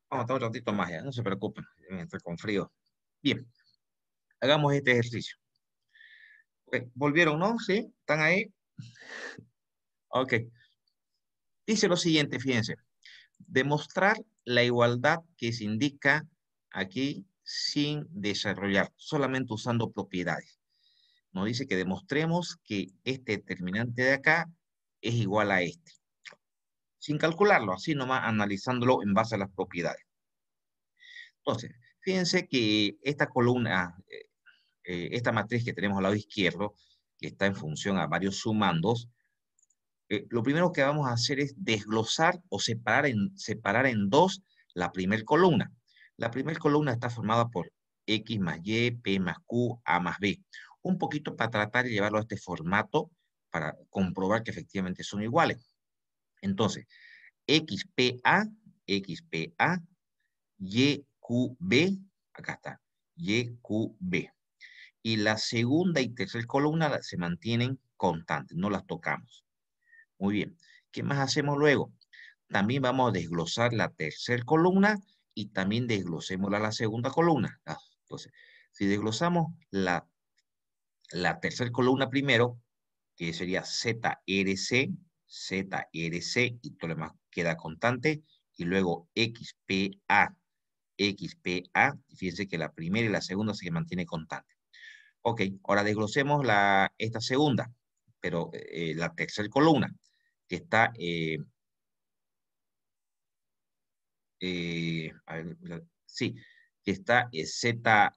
S1: Vamos a estar un ratito más ya, no se preocupen, estoy con frío. Bien, hagamos este ejercicio. Ok, ¿volvieron, no? ¿Sí? ¿Están ahí? Ok. Dice lo siguiente, fíjense. Demostrar la igualdad que se indica aquí sin desarrollar, solamente usando propiedades. Nos dice que demostremos que este determinante de acá es igual a este. Sin calcularlo, así nomás analizándolo en base a las propiedades. Entonces, fíjense que esta columna, esta matriz que tenemos al lado izquierdo, que está en función a varios sumandos, lo primero que vamos a hacer es desglosar o separar en dos la primera columna. La primera columna está formada por X más Y, P más Q, A más B. Un poquito para tratar de llevarlo a este formato para comprobar que efectivamente son iguales. Entonces, XPA, XPA, YQB, acá está, YQB. Y la segunda y tercera columna se mantienen constantes, no las tocamos. Muy bien. ¿Qué más hacemos luego? También vamos a desglosar la tercera columna y también desglosemos la segunda columna. Entonces, si desglosamos la tercera columna primero, que sería ZRC, ZRC, y todo lo demás queda constante, y luego XPA, XPA, fíjense que la primera y la segunda se mantiene constante. Ok, ahora desglosemos esta segunda, pero la tercera columna, que está, sí, que está Z,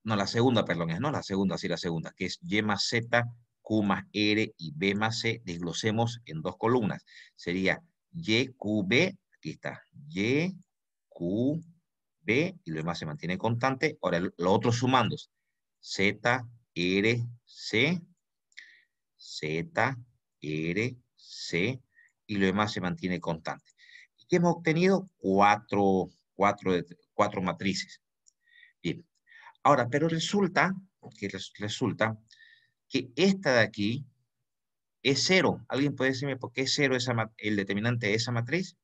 S1: no, la segunda, perdón, no, la segunda, sí, la segunda, que es Y más Z, Q más R y B más C, desglosemos en dos columnas. Sería YQB, aquí está, YQB, y lo demás se mantiene constante. Ahora, lo otro sumando, Z, R, C, Z, R, C, y lo demás se mantiene constante. ¿Y qué hemos obtenido? Cuatro matrices. Bien. Ahora, pero resulta que esta de aquí es cero. ¿Alguien puede decirme por qué es cero el determinante de esa matriz?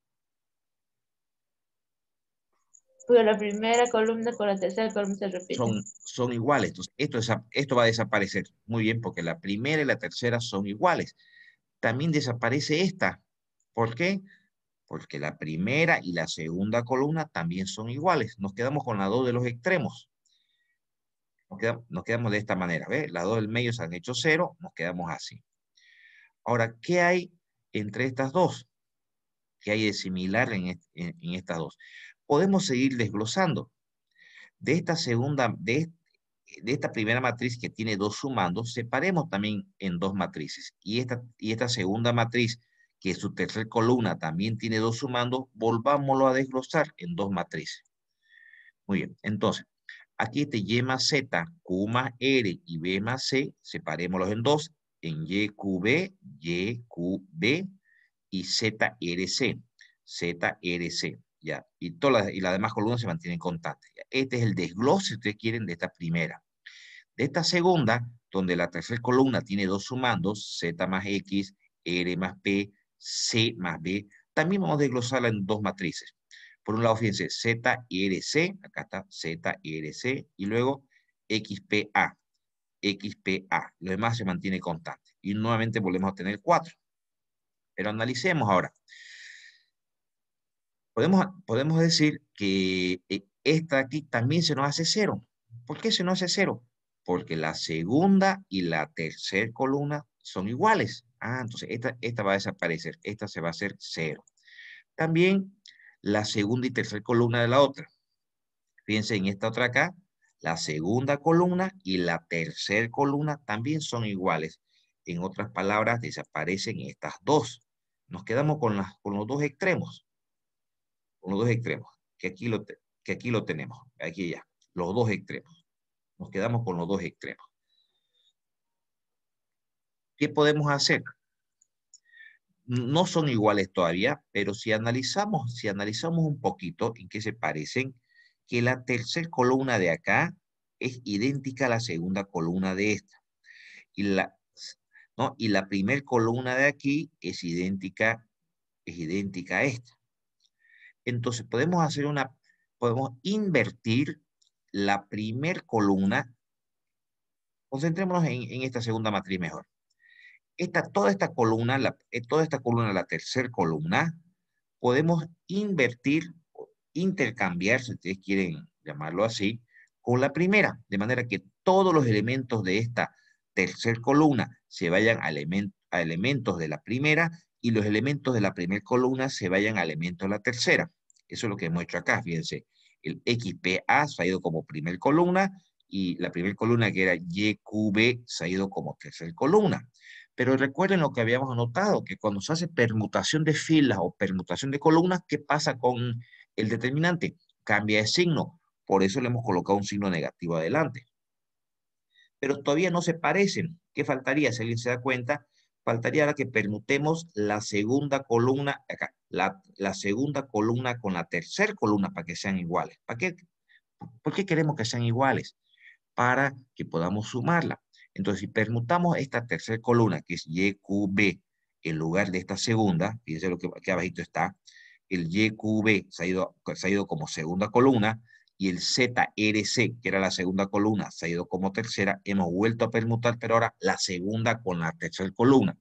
S6: Porque la primera columna con la tercera columna se repiten.
S1: Son iguales. Entonces, esto va a desaparecer. Muy bien, porque la primera y la tercera son iguales. También desaparece esta. ¿Por qué? Porque la primera y la segunda columna también son iguales. Nos quedamos con las dos de los extremos. Nos quedamos de esta manera. ¿Ve? Las dos del medio se han hecho cero. Nos quedamos así. Ahora, ¿qué hay entre estas dos? ¿Qué hay de similar en estas dos? Podemos seguir desglosando. De esta primera matriz que tiene dos sumandos, separemos también en dos matrices. Y esta segunda matriz, que su tercera columna también tiene dos sumandos, volvámoslo a desglosar en dos matrices. Muy bien, entonces, aquí este Y más Z, Q más R y B más C, separémoslos en dos, en YQB, YQB y ZRC, ZRC, ya. Y las demás columnas se mantienen constantes. ¿Ya? Este es el desglose, si ustedes quieren, de esta primera. De esta segunda, donde la tercera columna tiene dos sumandos, Z más X, R más P, C más B, también vamos a desglosarla en dos matrices. Por un lado, fíjense, ZRC, acá está ZRC, y luego XPA, XPA. Lo demás se mantiene constante. Y nuevamente volvemos a tener 4. Pero analicemos ahora. Podemos decir que esta aquí también se nos hace 0. ¿Por qué se nos hace 0? Porque la segunda y la tercera columna son iguales. Entonces esta va a desaparecer. Esta se va a hacer 0. También la segunda y tercera columna de la otra. Fíjense en esta otra acá. La segunda columna y la tercera columna también son iguales. En otras palabras, desaparecen estas dos. Nos quedamos con los dos extremos. Con los dos extremos. Que aquí lo tenemos. Aquí ya. Los dos extremos. Nos quedamos con los dos extremos. ¿Qué podemos hacer? No son iguales todavía, pero si analizamos un poquito en qué se parecen, que la tercera columna de acá es idéntica a la segunda columna de esta. Y la primera columna de aquí es idéntica a esta. entonces podemos invertir la primer columna. Concentrémonos en esta segunda matriz mejor. Toda esta columna, la tercera columna, podemos invertir, intercambiar, si ustedes quieren llamarlo así, con la primera, de manera que todos los elementos de esta tercera columna se vayan a elementos de la primera y los elementos de la primera columna se vayan a elementos de la tercera. Eso es lo que hemos hecho acá, fíjense. El XPA se ha ido como primera columna y la primera columna, que era YQB, se ha ido como tercera columna. Pero recuerden lo que habíamos anotado, que cuando se hace permutación de filas o permutación de columnas, ¿qué pasa con el determinante? Cambia de signo. Por eso le hemos colocado un signo negativo adelante. Pero todavía no se parecen. ¿Qué faltaría? Si alguien se da cuenta, faltaría ahora que permutemos la segunda columna, acá, la segunda columna con la tercera columna para que sean iguales. ¿Para qué? ¿Por qué queremos que sean iguales? Para que podamos sumarla. Entonces, si permutamos esta tercera columna, que es YQB, en lugar de esta segunda, fíjense lo que aquí abajito está, el YQB se ha ido como segunda columna, y el ZRC, que era la segunda columna, se ha ido como tercera. Hemos vuelto a permutar, pero ahora la segunda con la tercera columna.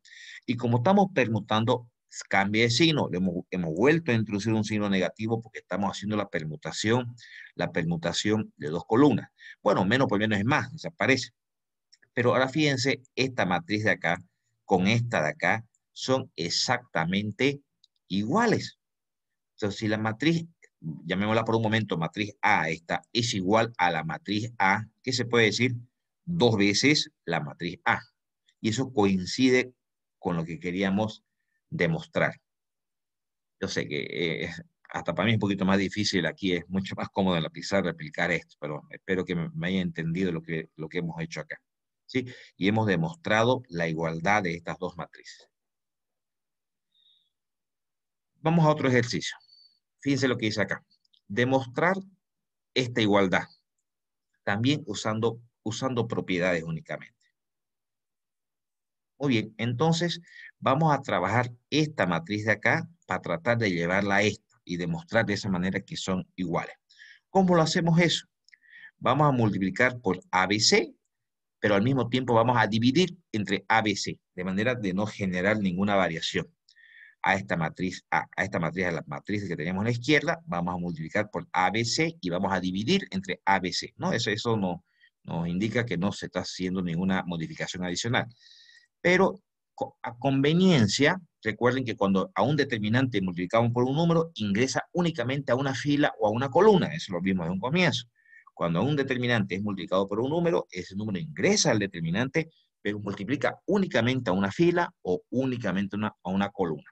S1: Y como estamos permutando, cambia de signo. Hemos vuelto a introducir un signo negativo porque estamos haciendo la permutación de dos columnas. Bueno, menos por menos es más, desaparece. Pero ahora fíjense, esta matriz de acá con esta de acá son exactamente iguales. Entonces, si la matriz, llamémosla por un momento, matriz A, esta es igual a la matriz A, ¿qué se puede decir? 2 veces la matriz A. Y eso coincide con lo que queríamos demostrar. Yo sé que hasta para mí es un poquito más difícil, aquí es mucho más cómodo en la pizarra explicar esto, pero espero que me haya entendido lo que hemos hecho acá. ¿Sí? Y hemos demostrado la igualdad de estas dos matrices. Vamos a otro ejercicio. Fíjense lo que dice acá. Demostrar esta igualdad, también usando propiedades únicamente. Muy bien, entonces vamos a trabajar esta matriz de acá para tratar de llevarla a esta y demostrar de esa manera que son iguales. ¿Cómo lo hacemos eso? Vamos a multiplicar por ABC, pero al mismo tiempo vamos a dividir entre ABC, de manera de no generar ninguna variación. A esta matriz, a la matriz que tenemos a la izquierda, vamos a multiplicar por ABC y vamos a dividir entre ABC, ¿no? Eso nos indica que no se está haciendo ninguna modificación adicional. Pero a conveniencia, recuerden que cuando a un determinante multiplicamos por un número, ingresa únicamente a una fila o a una columna. Eso lo vimos de un comienzo. Cuando un determinante es multiplicado por un número, ese número ingresa al determinante, pero multiplica únicamente a una fila o únicamente a una columna.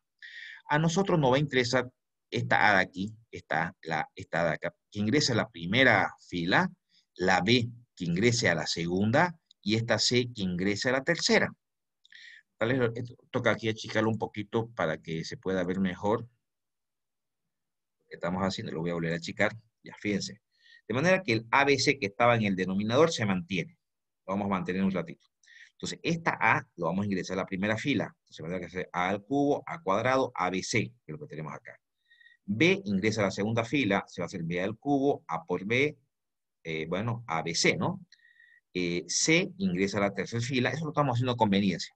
S1: A nosotros nos va a interesar esta A de aquí, esta A de acá, que ingrese a la primera fila, la B que ingrese a la segunda y esta C que ingrese a la tercera. Toca aquí achicarlo un poquito para que se pueda ver mejor lo que estamos haciendo. Lo voy a volver a achicar, ya fíjense. De manera que el ABC que estaba en el denominador se mantiene. Lo vamos a mantener un ratito. Entonces, esta A lo vamos a ingresar a la primera fila. Entonces, va a tener que hacer A al cubo, A cuadrado, ABC, que es lo que tenemos acá. B ingresa a la segunda fila, se va a hacer B al cubo, A por B, bueno, ABC, ¿no? C ingresa a la tercera fila, eso lo estamos haciendo a conveniencia.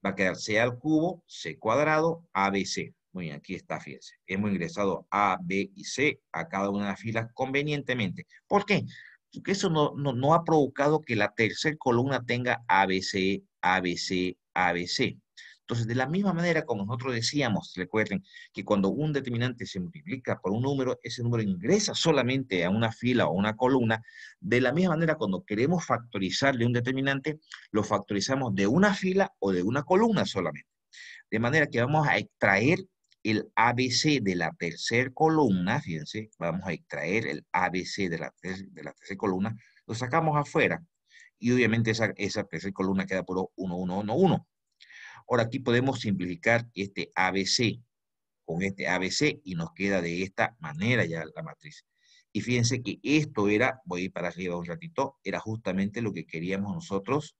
S1: Va a quedar C al cubo, C cuadrado, ABC. Muy bien, aquí está, fíjense. Hemos ingresado A, B y C a cada una de las filas convenientemente. ¿Por qué? Porque eso no ha provocado que la tercera columna tenga ABC, ABC, ABC. Entonces, de la misma manera como nosotros decíamos, recuerden que cuando un determinante se multiplica por un número, ese número ingresa solamente a una fila o una columna. De la misma manera, cuando queremos factorizarle un determinante, lo factorizamos de una fila o de una columna solamente. De manera que vamos a extraer el ABC de la tercera columna, fíjense, vamos a extraer el ABC de la tercera columna, lo sacamos afuera, y obviamente esa tercera columna queda por 1, 1, 1, 1. Ahora aquí podemos simplificar este ABC con este ABC y nos queda de esta manera ya la matriz. Y fíjense que esto era, voy a ir para arriba un ratito, era justamente lo que queríamos nosotros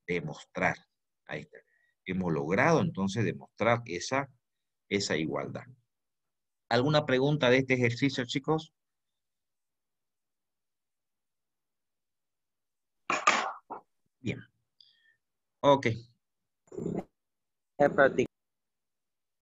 S1: demostrar. Ahí está. Hemos logrado entonces demostrar esa igualdad. ¿Alguna pregunta de este ejercicio, chicos? Bien. Ok.
S3: Es practicar.